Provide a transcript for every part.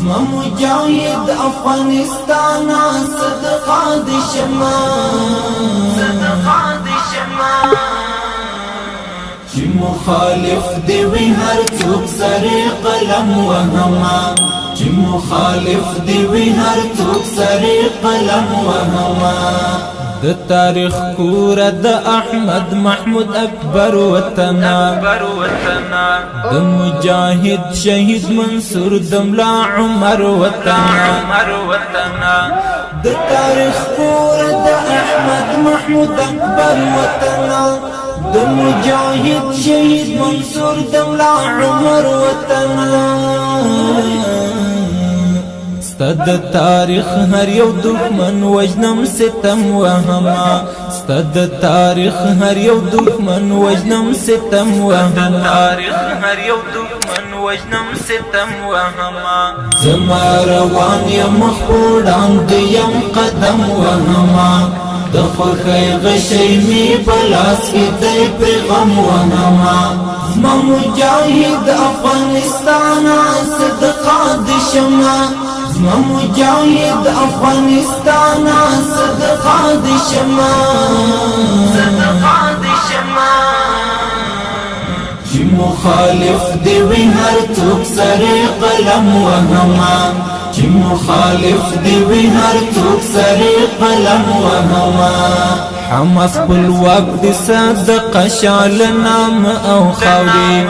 زما مجاهد افغانستان صدقه د شما چې مخالف دی وی هر څوک سره قلم وهما چې مخالف دی وی هر څوک سره قلم وهما د تاریخ کور د احمد محمود اکبر وطنا د مجاهد شهید منصور د ملا عمر وطنا د تاریخ کور د احمد محمود اکبر وطنا د مجاهد شهید منصور د ملا عمر وطنا ستد تاریخ هر یو دښمن وجنم ستم وهما ستد تاریخ هر یو دښمن وجنم ستم وهما زما روان یم مخوړان دیم قدم وهما د خوښۍ غشی می بلاس کې دی پیغام وهما زما مجاهد افغانستان صدقه د شما زما مجاهد افغانستان صدقه د شما چې مخالف دی وی هر څوک سره قلم وهما چې مخالف دی وی هر څوک سره قلم وهما حماس خپلواک دي صدقه شال نام او خاوري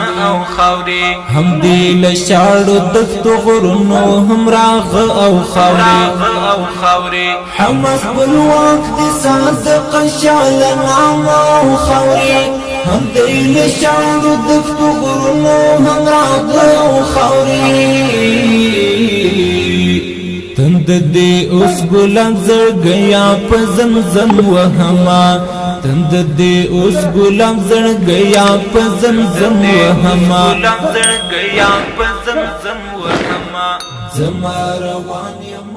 هم دي لشاړو دښتو غرونو هم راغ او خاوري حماس خپلواک دي صدقه شال نام او خاوري هم دي لشاړو دښتو غرونو هم راغ او خاوري تند دې اوس ګلان زړګیا په زمزم وهما تند دې اوس ګلان زړګیا په زمزم وهما زما روان یم